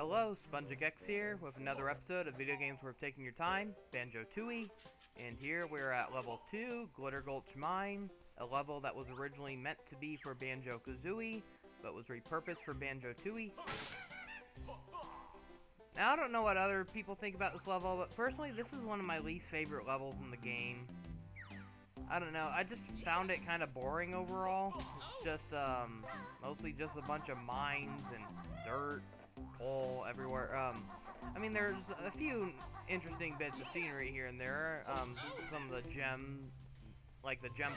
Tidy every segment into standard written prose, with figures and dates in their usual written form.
Hello, SpongeX here with another episode of Video Games Worth Taking Your Time, Banjo Tooie, and here we're at level 2, Glitter Gulch Mine, a level that was originally meant to be for Banjo Kazooie, but was repurposed for Banjo Tooie. Now, I don't know what other people think about this level, but personally, this is one of my least favorite levels in the game. I don't know, I just found it kind of boring overall. It's just, mostly just a bunch of mines and dirt, coal everywhere. I mean, there's a few interesting bits of scenery here and there. Some of the gem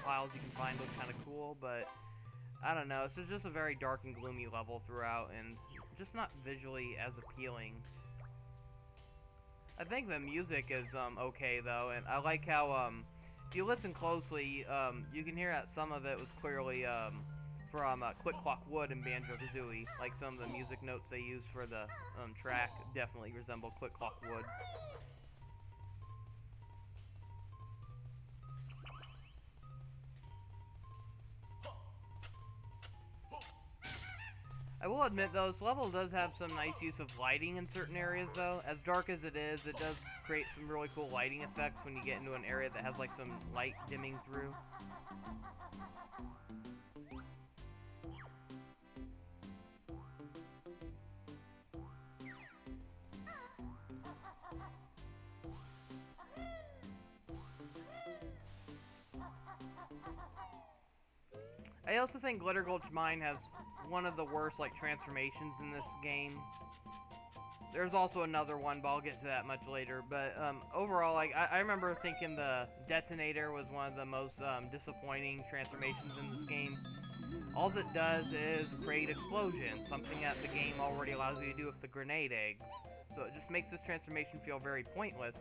piles you can find look kind of cool, but I don't know, it's just a very dark and gloomy level throughout, and just not visually as appealing. I think the music is, okay, though, and I like how, if you listen closely, you can hear that some of it was clearly, from Click Clock Wood in Banjo Kazooie. Like, some of the music notes they used for the, track definitely resemble Click Clock Wood. I will admit, though, this level does have some nice use of lighting in certain areas, though. As dark as it is, it does create some really cool lighting effects when you get into an area that has, like, some light dimming through. I also think Glitter Gulch Mine has one of the worst, like, transformations in this game. There's also another one, but I'll get to that much later. But, overall, like, I remember thinking the detonator was one of the most, disappointing transformations in this game. All it does is create explosions, something that the game already allows you to do with the grenade eggs. So it just makes this transformation feel very pointless.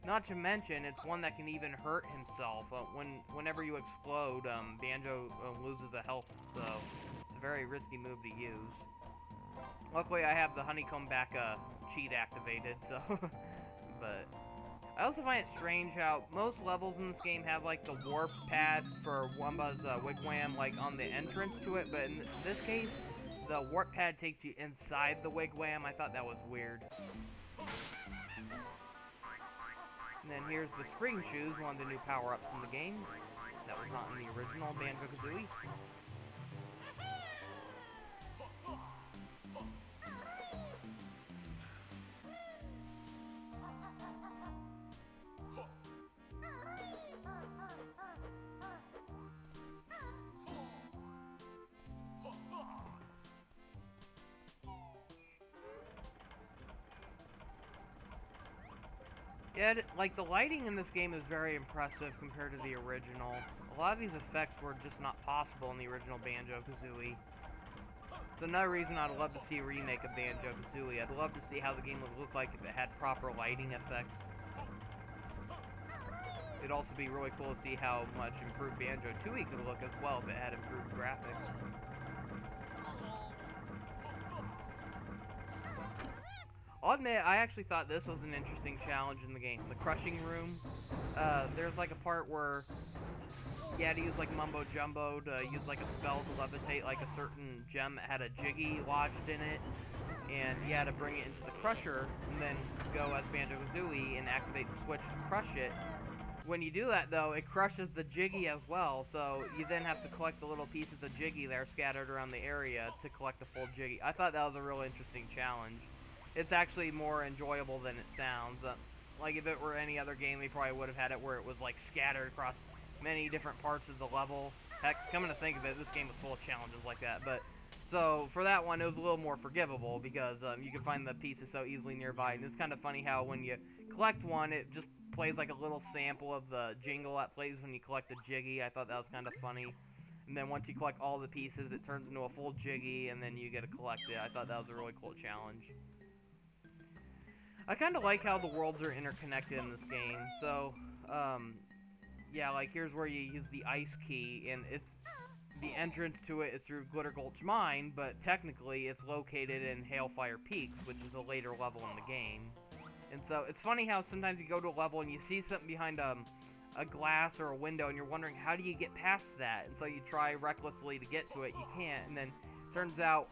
Not to mention, it's one that can even hurt himself. Whenever you explode, Banjo loses a health, so it's a very risky move to use. Luckily, I have the honeycomb back cheat activated, so... But I also find it strange how most levels in this game have, like, the warp pad for Wumba's wigwam, like, on the entrance to it, but in this case, the warp pad takes you inside the wigwam. I thought that was weird. And then here's the Spring Shoes, one of the new power-ups in the game. That was not in the original Banjo Kazooie. Yeah, like, the lighting in this game is very impressive compared to the original. A lot of these effects were just not possible in the original Banjo Kazooie. It's another reason I'd love to see a remake of Banjo Kazooie. I'd love to see how the game would look like if it had proper lighting effects. It'd also be really cool to see how much improved Banjo Tooie could look as well if it had improved graphics. I'll admit, I actually thought this was an interesting challenge in the game. The crushing room. There's like a part where you had to use like Mumbo Jumbo to use like a spell to levitate like a certain gem that had a Jiggy lodged in it. And you had to bring it into the crusher and then go as Banjo Kazooie and activate the switch to crush it. When you do that, though, it crushes the Jiggy as well, so you then have to collect the little pieces of Jiggy that are scattered around the area to collect the full Jiggy. I thought that was a real interesting challenge. It's actually more enjoyable than it sounds. Like, if it were any other game, they probably would have had it where it was, like, scattered across many different parts of the level. Heck, coming to think of it, this game was full of challenges like that. But, so, for that one, it was a little more forgivable, because you can find the pieces so easily nearby. And it's kind of funny how when you collect one, it just plays like a little sample of the jingle that plays when you collect a Jiggy. I thought that was kind of funny. And then once you collect all the pieces, it turns into a full Jiggy, and then you get to collect it. I thought that was a really cool challenge. I kind of like how the worlds are interconnected in this game. So, yeah, like, here's where you use the ice key, and the entrance to it is through Glitter Gulch Mine, but technically it's located in Hailfire Peaks, which is a later level in the game. And so, it's funny how sometimes you go to a level and you see something behind a glass or a window, and you're wondering, how do you get past that? And so you try recklessly to get to it, you can't, and then Turns out,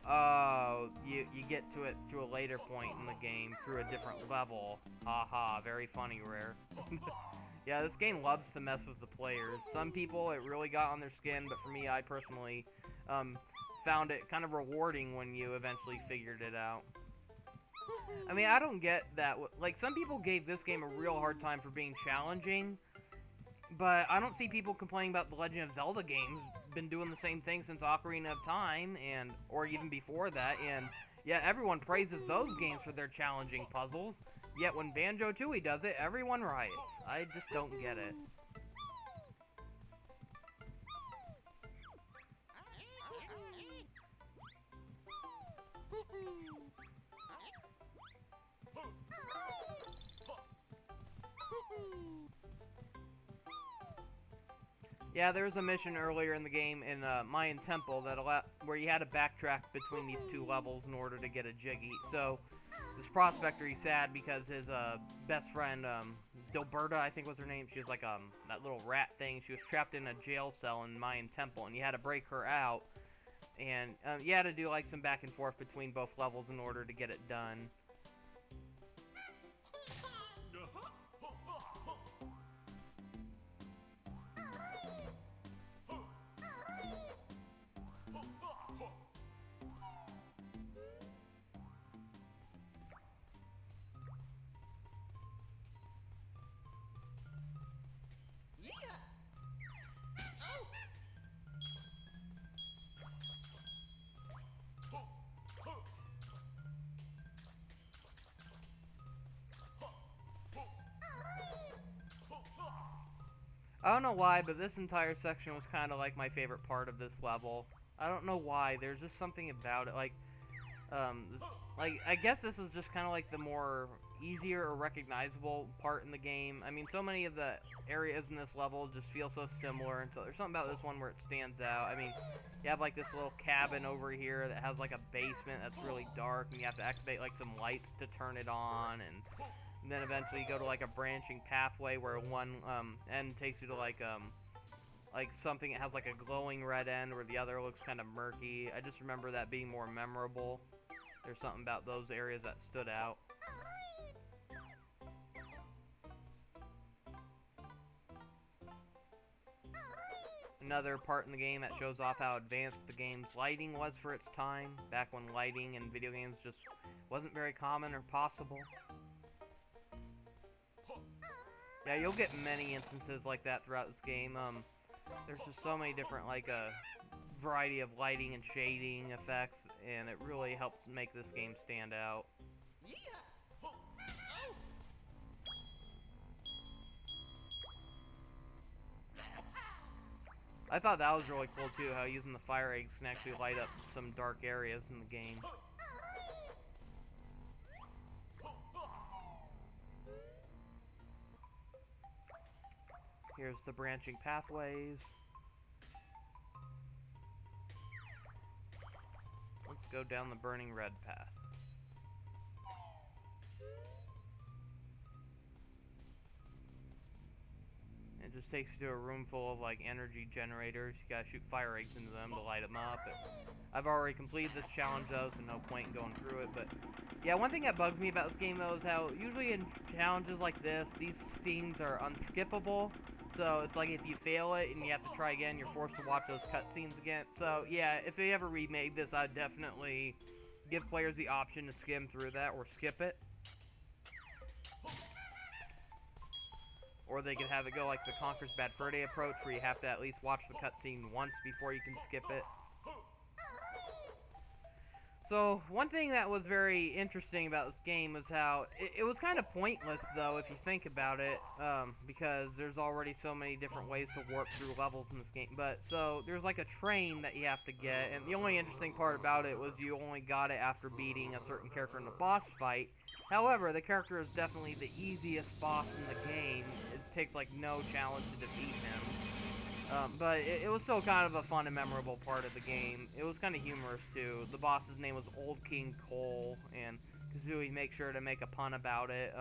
you get to it through a later point in the game, through a different level. Haha, very funny, Rare. Yeah, this game loves to mess with the players. Some people, it really got on their skin, but for me, I personally, found it kind of rewarding when you eventually figured it out. I mean, I don't get that. Like, some people gave this game a real hard time for being challenging, but I don't see people complaining about the Legend of Zelda games. Been doing the same thing since Ocarina of Time, or even before that, and yeah, everyone praises those games for their challenging puzzles. Yet when Banjo Tooie does it, everyone riots. I just don't get it. Yeah, there was a mission earlier in the game in Mayan Temple that where you had to backtrack between these two levels in order to get a Jiggy. So this prospector, he's sad because his best friend, Dilberta, I think was her name. She was like that little rat thing. She was trapped in a jail cell in Mayan Temple, and you had to break her out. And you had to do like some back and forth between both levels in order to get it done. I don't know why, but this entire section was kind of like my favorite part of this level. I don't know why. There's just something about it. Like I guess this was just kind of like the more easier or recognizable part in the game. I mean, so many of the areas in this level just feel so similar, and so there's something about this one where it stands out. I mean, you have like this little cabin over here that has like a basement that's really dark, and you have to activate like some lights to turn it on, and then eventually you go to like a branching pathway where one end takes you to like something that has like a glowing red end where the other looks kind of murky. I just remember that being more memorable. There's something about those areas that stood out. Another part in the game that shows off how advanced the game's lighting was for its time, back when lighting in video games just wasn't very common or possible. Yeah, you'll get many instances like that throughout this game. There's just so many different, like, variety of lighting and shading effects, and it really helps make this game stand out. I thought that was really cool, too, how using the fire eggs can actually light up some dark areas in the game. Here's the branching pathways. Let's go down the burning red path. It just takes you to a room full of like energy generators. You gotta shoot fire eggs into them to light them up. I've already completed this challenge though, so no point in going through it. But yeah, one thing that bugs me about this game though is how usually in challenges like this, these scenes are unskippable. So it's like if you fail it and you have to try again, you're forced to watch those cutscenes again. So yeah, if they ever remade this, I'd definitely give players the option to skim through that or skip it. Or they could have it go like the Conker's Bad Fur Day approach, where you have to at least watch the cutscene once before you can skip it. So, one thing that was very interesting about this game was how it was kind of pointless, though, if you think about it, because there's already so many different ways to warp through levels in this game. But, so, there's like a train that you have to get, and the only interesting part about it was you only got it after beating a certain character in a boss fight. However, the character is definitely the easiest boss in the game. It takes, like, no challenge to defeat him. But it was still kind of a fun and memorable part of the game. It was kind of humorous, too. The boss's name was Old King Cole, and Kazooie makes sure to make a pun about it.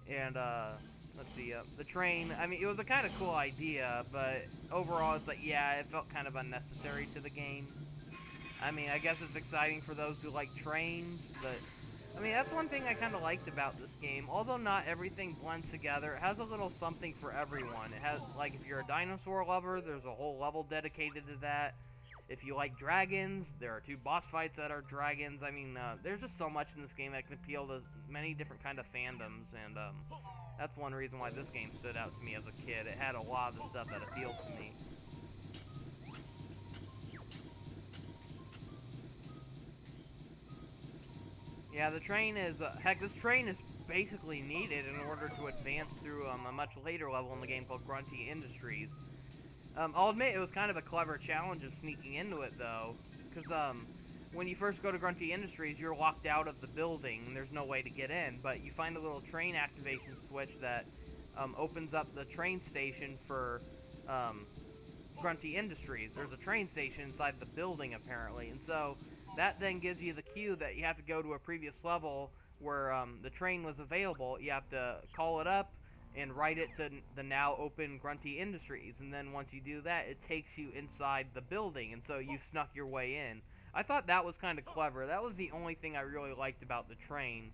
Let's see, the train, I mean, it was a kind of cool idea, but overall, it's like, yeah, it felt kind of unnecessary to the game. I mean, I guess it's exciting for those who like trains, but I mean, that's one thing I kind of liked about this game. Although not everything blends together, it has a little something for everyone. It has, like, if you're a dinosaur lover, there's a whole level dedicated to that. If you like dragons, there are 2 boss fights that are dragons. I mean, there's just so much in this game that can appeal to many different kind of fandoms, and that's one reason why this game stood out to me as a kid. It had a lot of the stuff that appealed to me. Yeah, the train is, heck, this train is basically needed in order to advance through a much later level in the game called Grunty Industries. I'll admit it was kind of a clever challenge of sneaking into it, though, because when you first go to Grunty Industries, you're locked out of the building, and there's no way to get in, but you find a little train activation switch that opens up the train station for Grunty Industries. There's a train station inside the building, apparently, and so that then gives you the cue that you have to go to a previous level where the train was available. You have to call it up and write it to the now open Grunty Industries, and then once you do that, it takes you inside the building, and so you've snuck your way in. I thought that was kind of clever. That was the only thing I really liked about the train.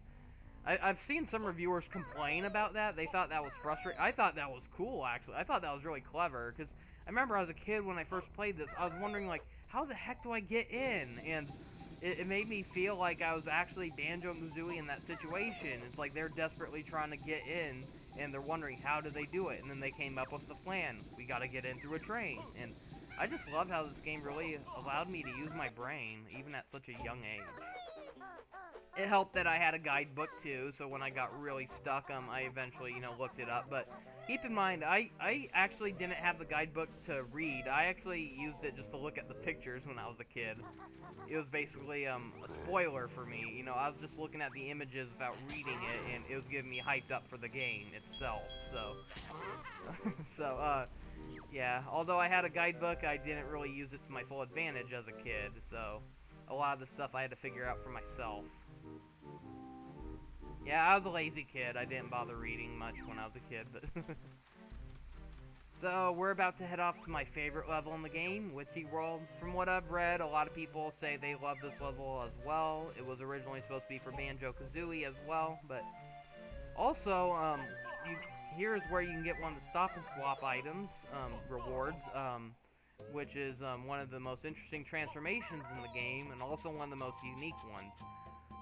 I've seen some reviewers complain about that. They thought that was frustrating. I thought that was cool, actually. I thought that was really clever, because I remember as a kid when I first played this, I was wondering, like, how the heck do I get in? And it made me feel like I was actually Banjo and Kazooie in that situation. It's like they're desperately trying to get in, and they're wondering how do they do it, and then they came up with the plan. We gotta get in through a train. And I just loved how this game really allowed me to use my brain, even at such a young age. It helped that I had a guidebook too, so when I got really stuck, I eventually, looked it up. But keep in mind, I actually didn't have the guidebook to read. I actually used it just to look at the pictures when I was a kid. It was basically a spoiler for me. I was just looking at the images without reading it, and it was getting me hyped up for the game itself. So, yeah. Although I had a guidebook, I didn't really use it to my full advantage as a kid. So, a lot of the stuff I had to figure out for myself. Yeah, I was a lazy kid. I didn't bother reading much when I was a kid, but... So, we're about to head off to my favorite level in the game, Witchy World. From what I've read, a lot of people say they love this level as well. It was originally supposed to be for Banjo-Kazooie as well, but... Also, here is where you can get one of the stop and swap items, rewards, which is one of the most interesting transformations in the game, and also one of the most unique ones.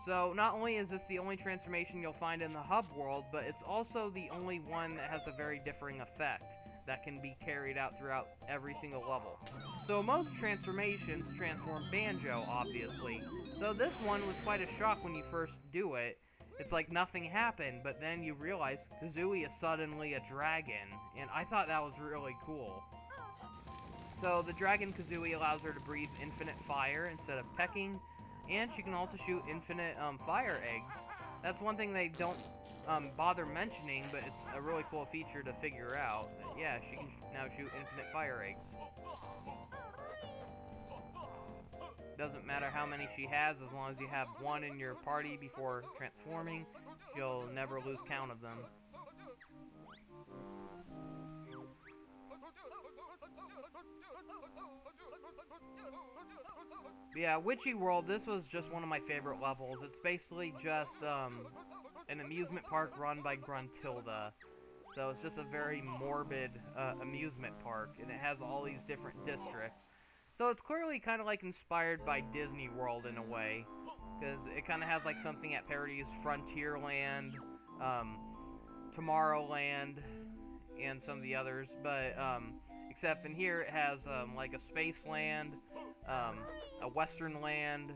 So, not only is this the only transformation you'll find in the hub world, but it's also the only one that has a very differing effect that can be carried out throughout every single level. So, most transformations transform Banjo, obviously. So, this one was quite a shock when you first do it. It's like nothing happened, but then you realize Kazooie is suddenly a dragon, and I thought that was really cool. So, the Dragon Kazooie allows her to breathe infinite fire instead of pecking, and she can also shoot infinite fire eggs. That's one thing they don't bother mentioning, but it's a really cool feature to figure out. Yeah, she can now shoot infinite fire eggs. Doesn't matter how many she has, as long as you have one in your party before transforming, you'll never lose count of them. But yeah, Witchy World, this was just one of my favorite levels. It's basically just an amusement park run by Gruntilda. So it's just a very morbid amusement park, and it has all these different districts. So it's clearly kind of like inspired by Disney World in a way, because it kind of has like something at parodies Frontierland, Tomorrowland, and some of the others. But except in here it has like a space land, a western land,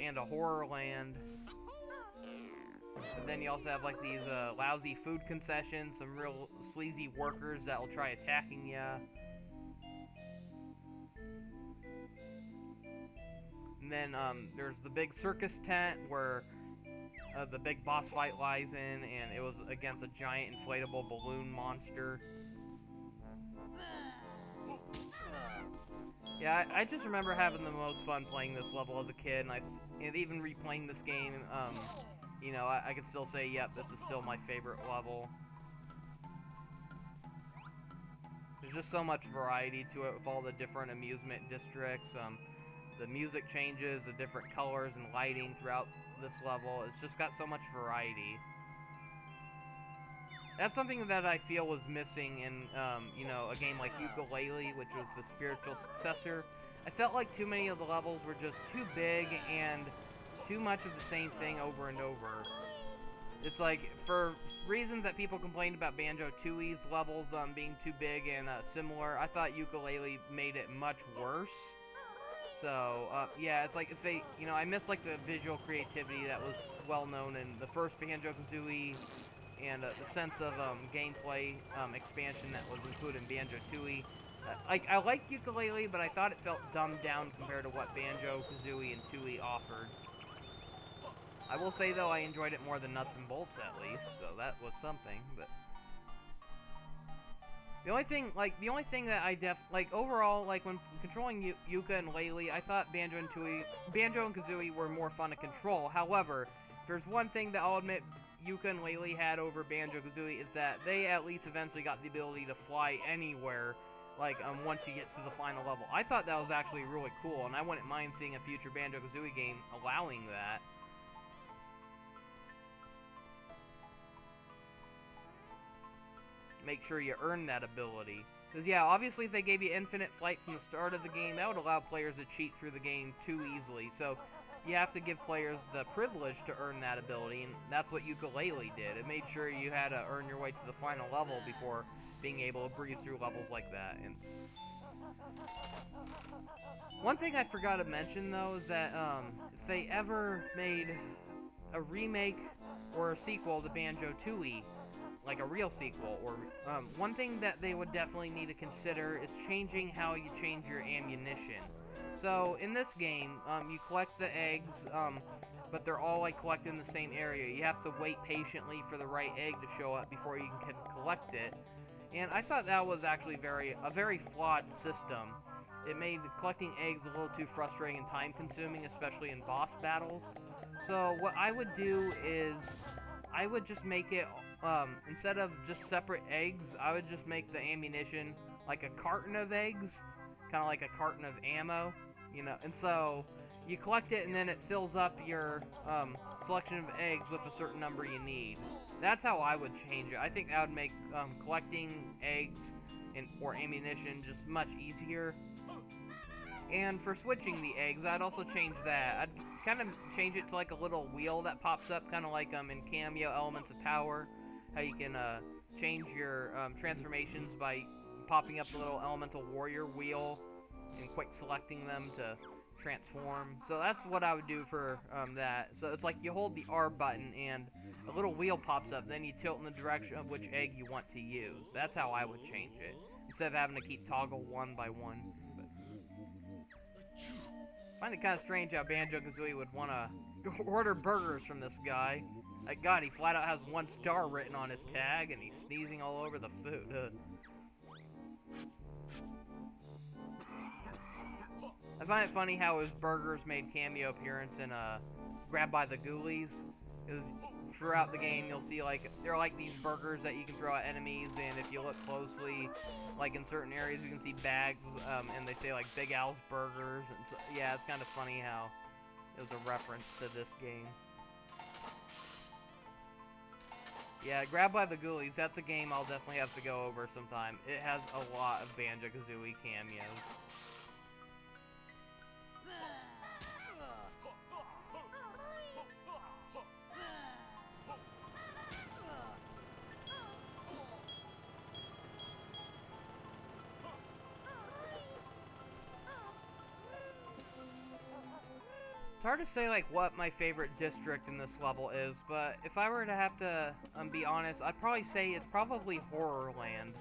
and a horror land. But then you also have like these lousy food concessions, some real sleazy workers that will try attacking ya. And then there's the big circus tent where the big boss fight lies in, and it was against a giant inflatable balloon monster. Yeah, I just remember having the most fun playing this level as a kid, and even replaying this game, I can still say, yep, this is still my favorite level. There's just so much variety to it with all the different amusement districts. the music changes, the different colors and lighting throughout this level. It's just got so much variety. That's something that I feel was missing in, you know, a game like Yooka-Laylee, which was the spiritual successor. I felt like too many of the levels were just too big and too much of the same thing over and over. It's like, for reasons that people complained about Banjo Tooie's levels being too big and similar, I thought Yooka-Laylee made it much worse. So, yeah, it's like if they, you know, I miss like the visual creativity that was well known in the first Banjo-Kazooie, and the sense of gameplay expansion that was included in Banjo Tooie. I like Yooka-Laylee, but I thought it felt dumbed down compared to what Banjo, Kazooie, and Tooie offered. I will say though, I enjoyed it more than Nuts and Bolts at least, so that was something. But the only thing that I overall, like when controlling Yuka and Laylee, I thought Banjo and Kazooie were more fun to control. However, if there's one thing that I'll admit Yuka and Laylee had over Banjo-Kazooie is that they at least eventually got the ability to fly anywhere, like, once you get to the final level. I thought that was actually really cool, and I wouldn't mind seeing a future Banjo-Kazooie game allowing that. Make sure you earn that ability. Because, yeah, obviously if they gave you infinite flight from the start of the game, that would allow players to cheat through the game too easily. So you have to give players the privilege to earn that ability, and that's what Yooka-Laylee did. It made sure you had to earn your way to the final level before being able to breeze through levels like that. And one thing I forgot to mention, though, is that if they ever made a remake or a sequel to Banjo Tooie, like a real sequel, or one thing that they would definitely need to consider is changing how you change your ammunition. So in this game, you collect the eggs, but they're all like collected in the same area. You have to wait patiently for the right egg to show up before you can collect it. And I thought that was actually a very flawed system. It made collecting eggs a little too frustrating and time-consuming, especially in boss battles. So what I would do is, I would just make it, instead of just separate eggs, I would just make the ammunition like a carton of eggs, kind of like a carton of ammo, you know, and so you collect it and then it fills up your selection of eggs with a certain number you need. That's how I would change it. I think that would make collecting eggs or ammunition just much easier. And for switching the eggs, I'd also change that. I'd kind of change it to like a little wheel that pops up, kind of like in Cameo Elements of Power, how you can change your transformations by popping up the little Elemental Warrior wheel and quick selecting them to transform. So that's what I would do for that. So it's like you hold the R button and a little wheel pops up, then you tilt in the direction of which egg you want to use. That's how I would change it, instead of having to keep toggle one by one. I find it kind of strange how Banjo-Kazooie would want to order burgers from this guy. Like, God, he flat out has 1 star written on his tag, and he's sneezing all over the food. I find it funny how his burgers made cameo appearance in Grab by the Ghoulies. Because throughout the game, you'll see, like, there are, like, these burgers that you can throw at enemies, and if you look closely, like, in certain areas, you can see bags, and they say, like, Big Al's Burgers, and so, yeah, it's kind of funny how it was a reference to this game. Yeah, Grab by the Ghoulies, that's a game I'll definitely have to go over sometime. It has a lot of Banjo-Kazooie cameos. It's hard to say, like, what my favorite district in this level is, but if I were to have to be honest, I'd probably say it's probably Horrorland.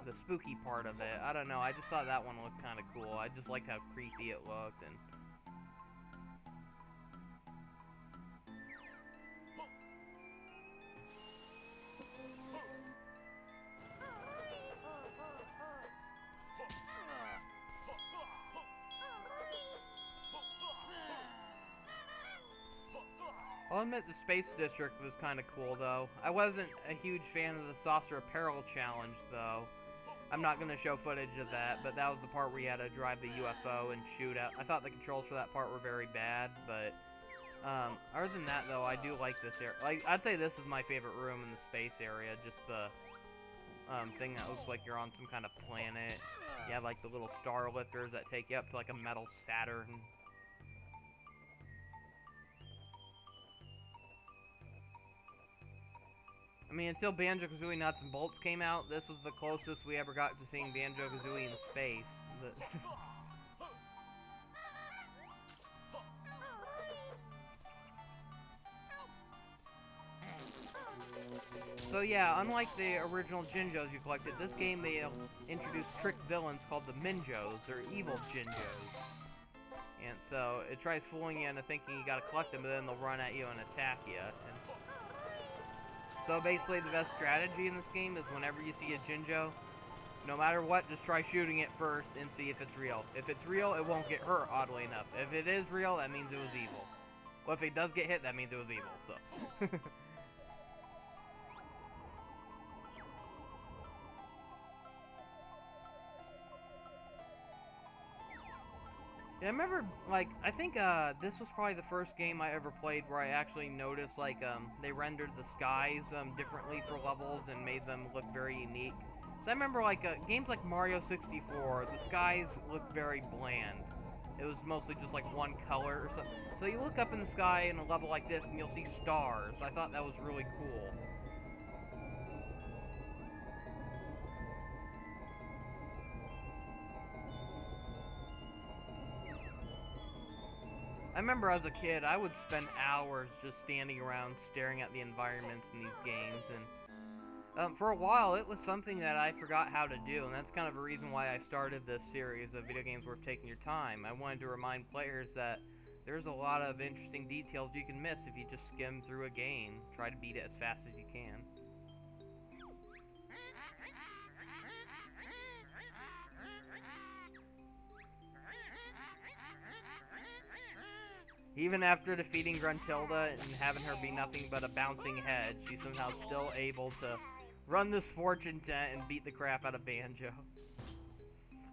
The spooky part of it. I don't know, I just thought that one looked kind of cool. I just liked how creepy it looked, and I'll admit the Space District was kind of cool, though. I wasn't a huge fan of the Saucer Apparel Challenge, though. I'm not going to show footage of that, but that was the part where you had to drive the UFO and shoot out. I thought the controls for that part were very bad, but other than that, though, I do like this area. Like, I'd say this is my favorite room in the space area, just the thing that looks like you're on some kind of planet. You have, like, the little star lifters that take you up to, like, a metal Saturn. I mean, until Banjo Kazooie Nuts and Bolts came out, this was the closest we ever got to seeing Banjo Kazooie in space. So yeah, unlike the original Jinjos you collected, this game they introduced trick villains called the Minjos, or evil Jinjos. And so it tries fooling you into thinking you gotta collect them, but then they'll run at you and attack you. And so basically the best strategy in this game is whenever you see a Jinjo, no matter what, just try shooting it first and see if it's real. If it's real, it won't get hurt, oddly enough. If it is real, that means it was evil. Well, if it does get hit, that means it was evil, so. Yeah, I remember, like, I think, this was probably the first game I ever played where I actually noticed, like, they rendered the skies, differently for levels and made them look very unique. So I remember, like, games like Mario 64, the skies looked very bland. It was mostly just, like, one color or something. So you look up in the sky in a level like this and you'll see stars. I thought that was really cool. I remember as a kid, I would spend hours just standing around staring at the environments in these games, and for a while it was something that I forgot how to do, and that's kind of a reason why I started this series of video games worth taking your time. I wanted to remind players that there's a lot of interesting details you can miss if you just skim through a game. Try to beat it as fast as you can. Even after defeating Gruntilda and having her be nothing but a bouncing head, she's somehow still able to run this fortune tent and beat the crap out of Banjo.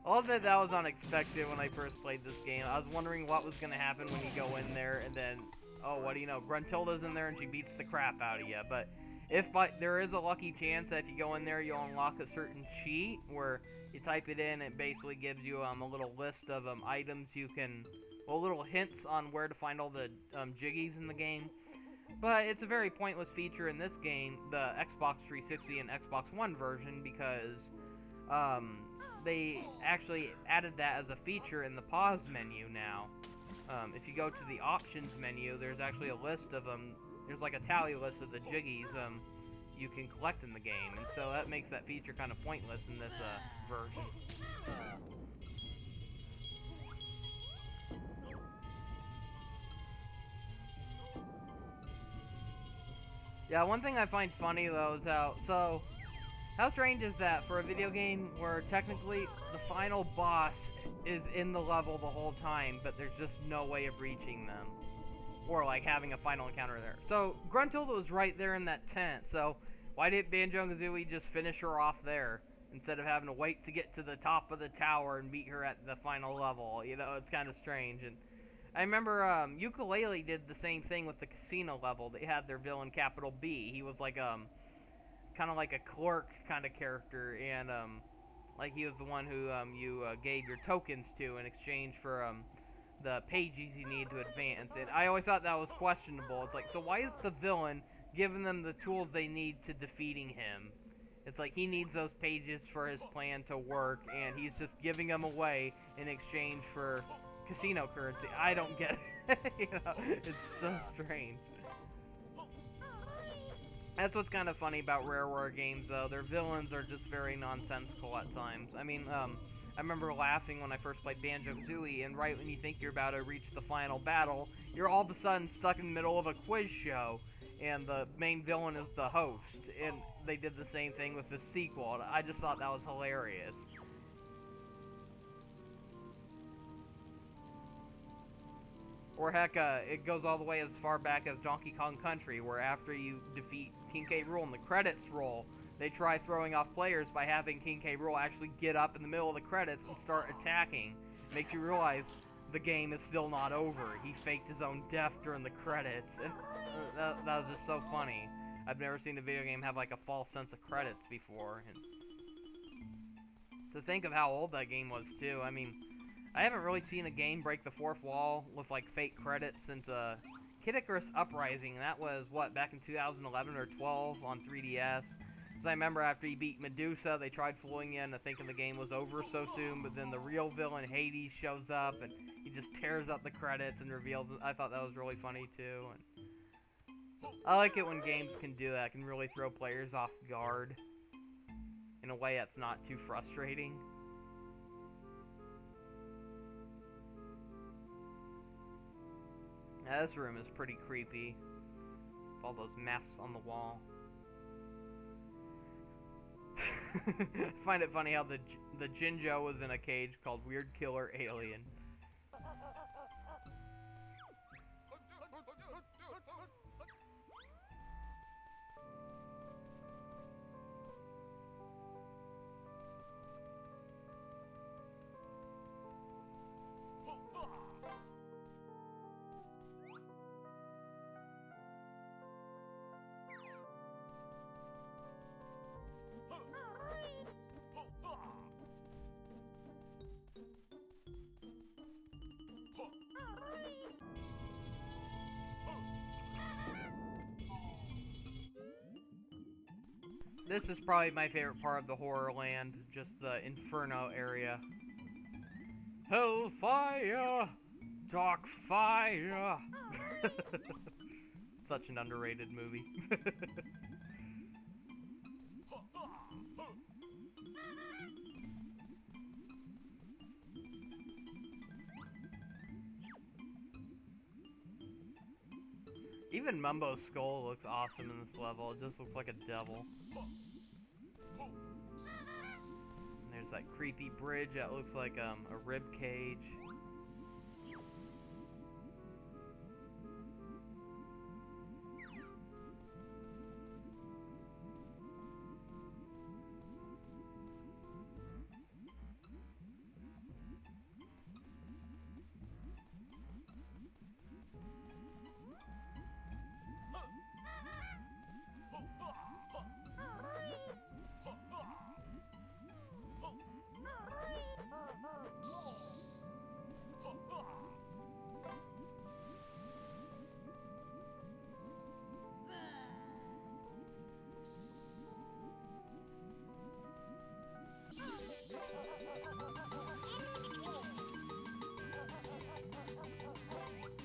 I'll admit that was unexpected when I first played this game. I was wondering what was going to happen when you go in there and then, oh, what do you know, Gruntilda's in there and she beats the crap out of you. But there is a lucky chance that if you go in there, you'll unlock a certain cheat where you type it in, it basically gives you a little list of items you can... well, little hints on where to find all the jiggies in the game. But it's a very pointless feature in this game, the Xbox 360 and Xbox One version, because they actually added that as a feature in the pause menu now. If you go to the options menu, there's actually a list of there's like a tally list of the jiggies you can collect in the game, and so that makes that feature kind of pointless in this version. Yeah, one thing I find funny, though, is how strange is that for a video game where technically the final boss is in the level the whole time, but there's just no way of reaching them? Or, like, having a final encounter there. So, Gruntilda was right there in that tent, so why didn't Banjo and Kazooie just finish her off there, instead of having to wait to get to the top of the tower and beat her at the final level? You know, it's kind of strange, and... I remember Ukulele did the same thing with the casino level. They had their villain Capital B. He was like kind of like a clerk kind of character, and like he was the one who you gave your tokens to in exchange for the pages you need to advance. And I always thought that was questionable. It's like, so why is the villain giving them the tools they need to defeating him? It's like he needs those pages for his plan to work, and he's just giving them away in exchange for casino currency. I don't get it. You know, it's so strange. That's what's kind of funny about Rareware games, though. Their villains are just very nonsensical at times. I mean, I remember laughing when I first played Banjo-Kazooie, and right when you think you're about to reach the final battle, you're all of a sudden stuck in the middle of a quiz show, and the main villain is the host. And they did the same thing with the sequel. I just thought that was hilarious. Or heck, it goes all the way as far back as Donkey Kong Country, where after you defeat King K. Rool and the credits roll, they try throwing off players by having King K. Rool actually get up in the middle of the credits and start attacking. It makes you realize the game is still not over. He faked his own death during the credits. And that was just so funny. I've never seen a video game have like a false sense of credits before. And to think of how old that game was too. I mean, I haven't really seen a game break the fourth wall with like fake credits since Kid Icarus Uprising. That was what, back in 2011 or 12 on 3DS. Because I remember after he beat Medusa, they tried fooling you into thinking the game was over so soon, but then the real villain Hades shows up and he just tears up the credits and reveals it. I thought that was really funny too. And I like it when games can do that, can really throw players off guard in a way that's not too frustrating. Now, this room is pretty creepy. With all those masks on the wall. I find it funny how the Jinjo was in a cage called Weird Killer Alien. This is probably my favorite part of the Horrorland, just the Inferno area. Hellfire! Dark fire! Such an underrated movie. Even Mumbo's skull looks awesome in this level. It just looks like a devil. And there's that creepy bridge that looks like a rib cage.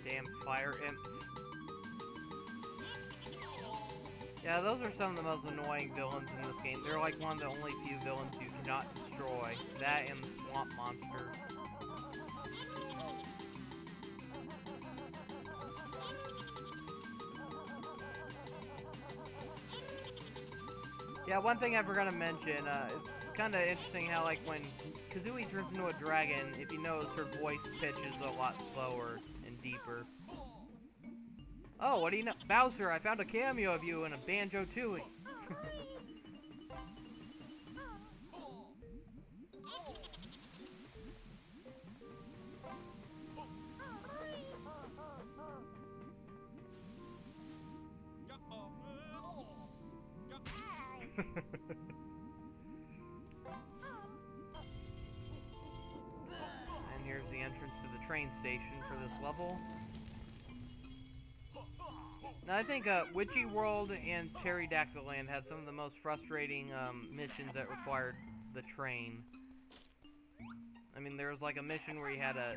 Damn fire imps. Yeah, those are some of the most annoying villains in this game. They're like one of the only few villains you cannot destroy. That and the swamp monster. Yeah, one thing I forgot to mention, it's kind of interesting how, like, when Kazooie turns into a dragon, if you notice, her voice pitch is a lot slower and deeper. Oh, what do you know? Bowser, I found a cameo of you in a Banjo Tooie. And here's the entrance to the train station for this level. Now, I think Witchy World and Pterodactyl Land had some of the most frustrating missions that required the train. I mean, there was like a mission where you had to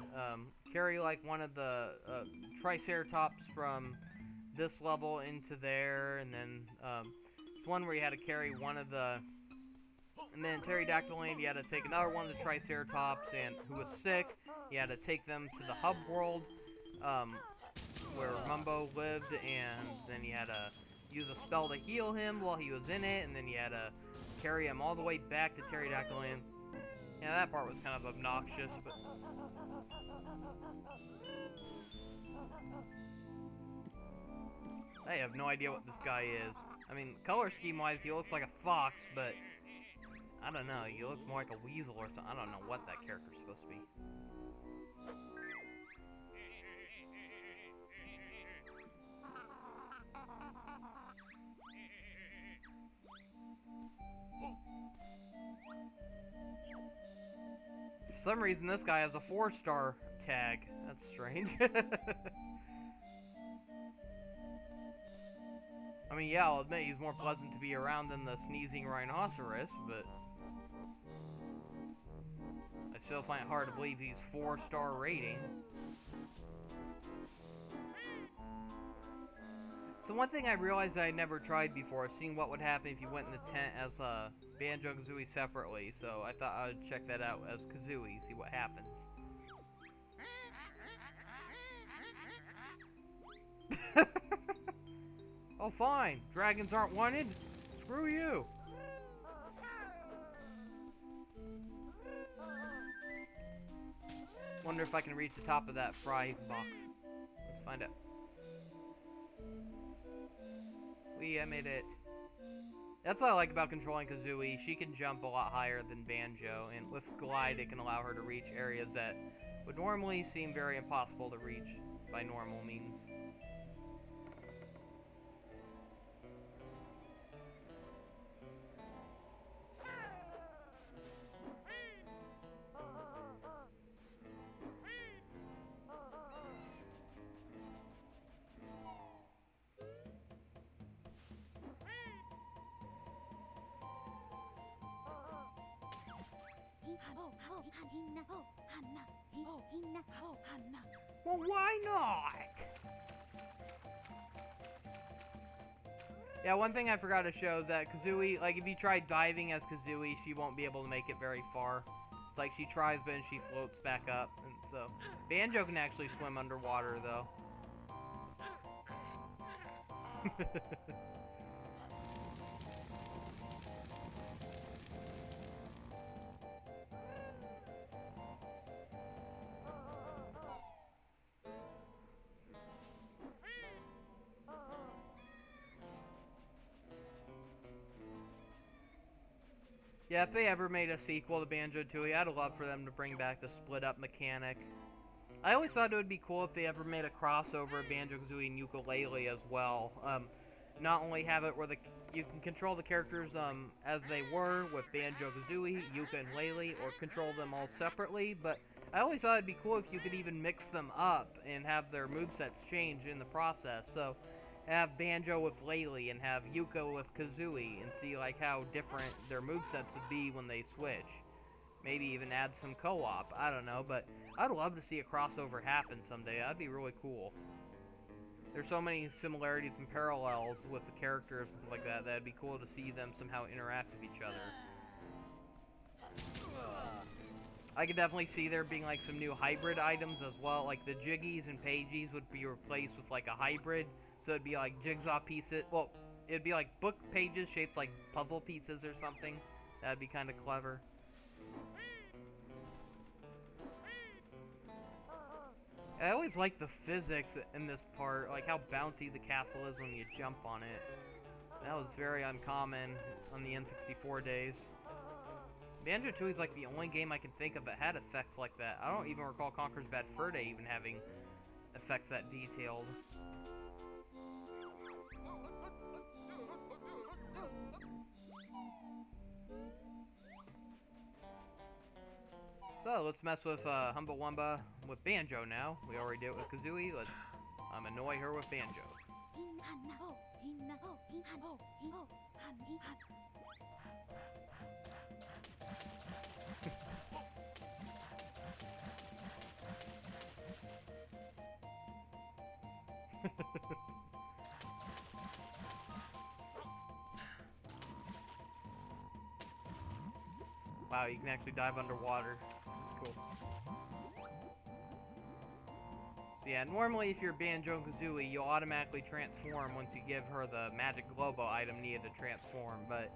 carry like one of the Triceratops from this level into there, and then there's one where you had to carry one of the, and then Pterodactyl Land you had to take another one of the Triceratops and who was sick. You had to take them to the hub world where Mumbo lived, and then you had to use a spell to heal him while he was in it, and then you had to carry him all the way back to Pterodactyl Land. Yeah, that part was kind of obnoxious, but I have no idea what this guy is. I mean, color scheme-wise, he looks like a fox, but I don't know. He looks more like a weasel or something. I don't know what that character's supposed to be. For some reason, this guy has a 4-star tag. That's strange. I mean, yeah, I'll admit he's more pleasant to be around than the sneezing rhinoceros, but I still find it hard to believe he's 4-star rating. So one thing I realized that I never tried before is seeing what would happen if you went in the tent as Banjo-Kazooie separately, so I thought I would check that out as Kazooie, see what happens. Oh fine, dragons aren't wanted? Screw you! Wonder if I can reach the top of that fry box. Let's find out. I made it. That's what I like about controlling Kazooie. She can jump a lot higher than Banjo, and with Glide it can allow her to reach areas that would normally seem very impossible to reach by normal means. Well, why not? Yeah, one thing I forgot to show is that Kazooie, like if you try diving as Kazooie, she won't be able to make it very far. It's like she tries, but then she floats back up, and so Banjo can actually swim underwater, though. Yeah, if they ever made a sequel to Banjo Tooie, I'd love for them to bring back the split-up mechanic. I always thought it would be cool if they ever made a crossover of Banjo-Kazooie and Yooka-Laylee as well. Not only have it where you can control the characters as they were with Banjo-Kazooie, Yuka, and Laylee, or control them all separately, but I always thought it'd be cool if you could even mix them up and have their movesets change in the process. So have Banjo with Laylee and have Yuka with Kazooie and see like how different their movesets would be when they switch. Maybe even add some co-op, I don't know, but I'd love to see a crossover happen someday. That'd be really cool. There's so many similarities and parallels with the characters and stuff like that, that'd be cool to see them somehow interact with each other. I could definitely see there being like some new hybrid items as well, like the Jiggies and Pagies would be replaced with like a hybrid, so it'd be like jigsaw pieces, well, it'd be like book pages shaped like puzzle pieces or something. That'd be kind of clever. I always like the physics in this part, like how bouncy the castle is when you jump on it. That was very uncommon on the N64 days. Banjo Tooie is like the only game I can think of that had effects like that. I don't even recall Conker's Bad Fur Day even having effects that detailed. So, let's mess with Humba Wumba with Banjo now. We already did it with Kazooie. Let's annoy her with Banjo. Wow, you can actually dive underwater. That's cool. So yeah, normally if you're Banjo-Kazooie, you'll automatically transform once you give her the magic Globo item needed to transform, but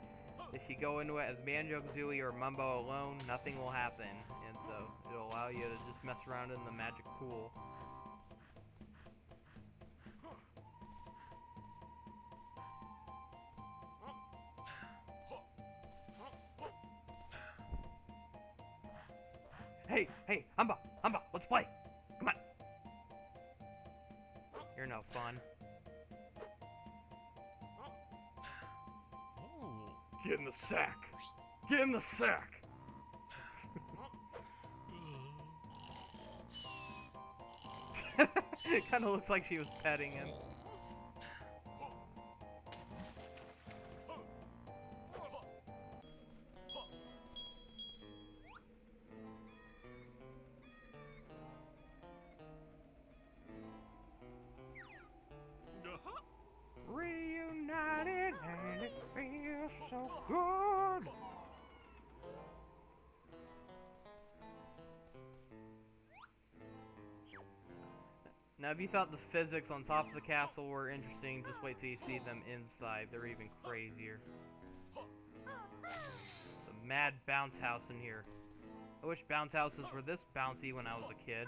if you go into it as Banjo-Kazooie or Mumbo alone, nothing will happen, and so it'll allow you to just mess around in the magic pool. Hey, Humba, let's play. Come on. You're no fun. Get in the sack. Get in the sack. It kind of looks like she was petting him. Reunited and it feels so good. Now, if you thought the physics on top of the castle were interesting, just wait till you see them inside. They're even crazier. It's a mad bounce house in here. I wish bounce houses were this bouncy when I was a kid.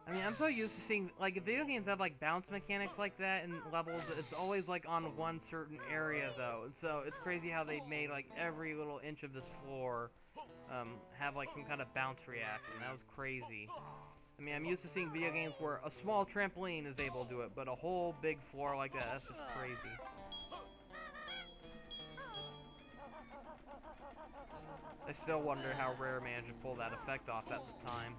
I mean, I'm so used to seeing, like, if video games have, like, bounce mechanics like that in levels, it's always, like, on one certain area, though. And so, it's crazy how they made, like, every little inch of this floor have, like, some kind of bounce reaction. That was crazy. I mean, I'm used to seeing video games where a small trampoline is able to do it, but a whole big floor like that, that's just crazy. I still wonder how Rare managed to pull that effect off at the time.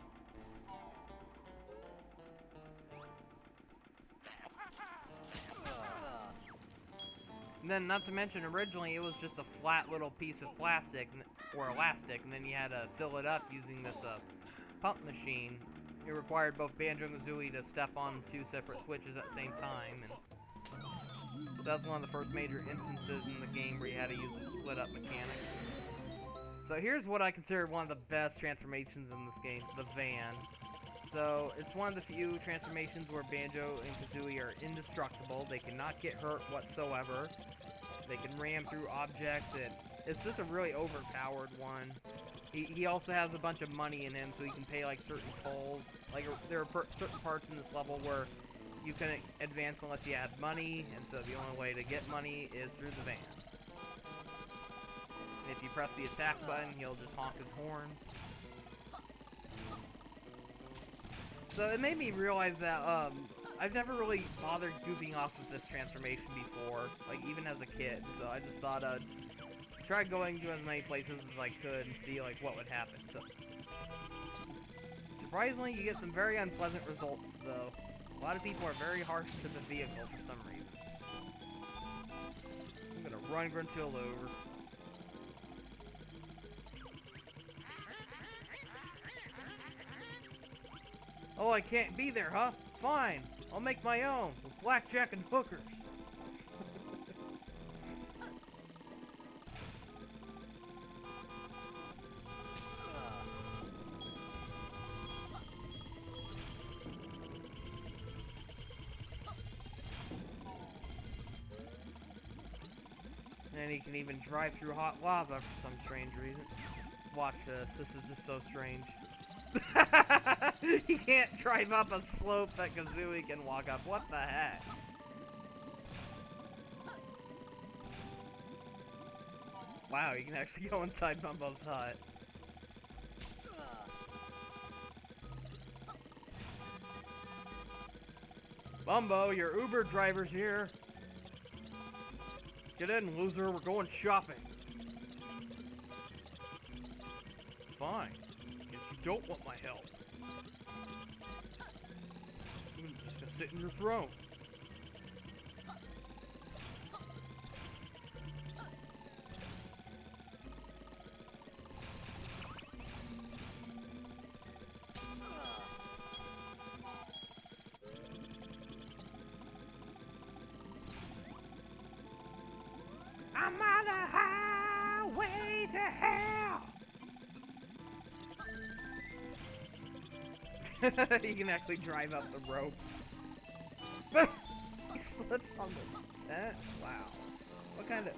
And then, not to mention, originally it was just a flat little piece of plastic, or elastic, and then you had to fill it up using this pump machine. It required both Banjo and Tooie to step on two separate switches at the same time, and that was one of the first major instances in the game where you had to use the split-up mechanic. So here's what I consider one of the best transformations in this game, the van. So, it's one of the few transformations where Banjo and Kazooie are indestructible. They cannot get hurt whatsoever. They can ram through objects, and it's just a really overpowered one. He also has a bunch of money in him, so he can pay, like, certain tolls. Like, there are certain parts in this level where you couldn't advance unless you had money, and so the only way to get money is through the van. And if you press the attack button, he'll just honk his horn. So it made me realize that I've never really bothered goofing off with this transformation before, like even as a kid. So I just thought I'd try going to as many places as I could and see like what would happen. So surprisingly, you get some very unpleasant results, though. A lot of people are very harsh to the vehicle for some reason. I'm gonna run Gruntilda over. Oh, I can't be there, huh? Fine. I'll make my own with blackjack and hookers. And he can even drive through hot lava for some strange reason. Watch this. This is just so strange. He can't drive up a slope that Kazooie can walk up. What the heck? Wow, you can actually go inside Bumbo's hut. Bumbo, your Uber driver's here. Get in, loser. We're going shopping. Fine. Guess you don't want my help. I'm just gonna sit in your throne. I'm on a highway to hell. He can actually drive up the rope. He slips on the tent? Wow. What kind of...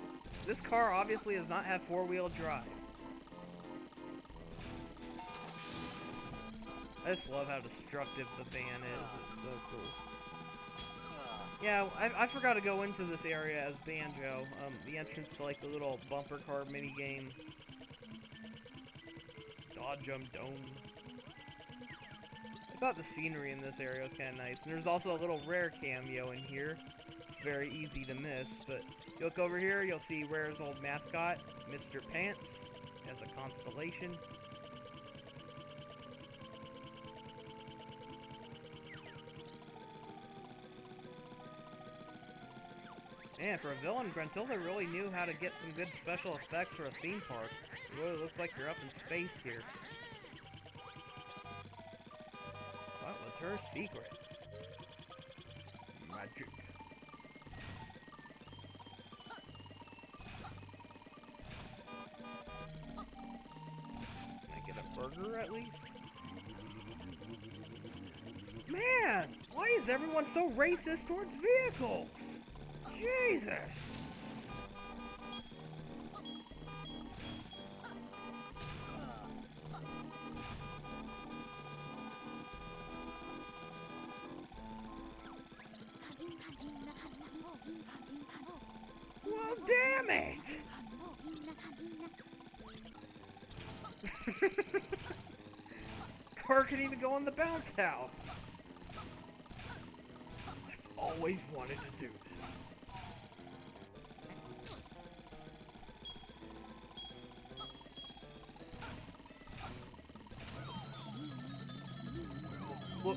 This car obviously does not have four-wheel drive. I just love how destructive the van is. It's so cool. Yeah, I forgot to go into this area as Banjo. The entrance to like the little bumper car mini game. Dodge Jump Dome. I thought the scenery in this area was kind of nice. And there's also a little Rare cameo in here. It's very easy to miss, but you look over here, you'll see Rare's old mascot, Mr. Pants, as a constellation. Man, for a villain, Gruntilda really knew how to get some good special effects for a theme park. It really looks like you're up in space here. What was her secret? Magic. Can I get a burger at least? Man, why is everyone so racist towards vehicles? Jesus! Well, damn it! Car can even go in the bounce house. I've always wanted to do this.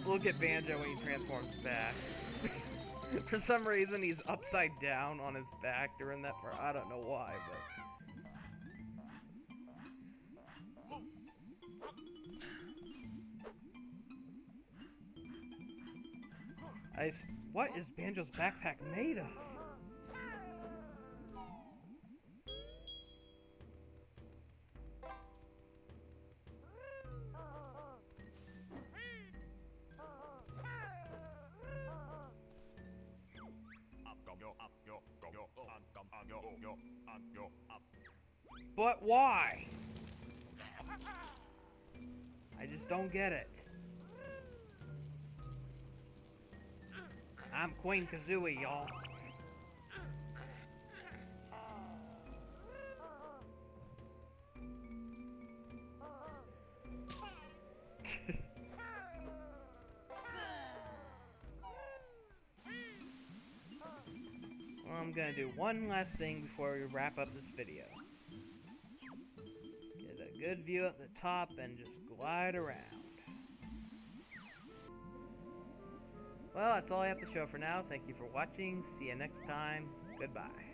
Look at Banjo when he transforms back. For some reason, he's upside down on his back during that part. I don't know why, but... What is Banjo's backpack made of? But why? I just don't get it. I'm Queen Kazooie, y'all. Well, I'm gonna do one last thing before we wrap up this video. Get a good view at the top and just glide around. Well, that's all I have to show for now. Thank you for watching. See you next time. Goodbye.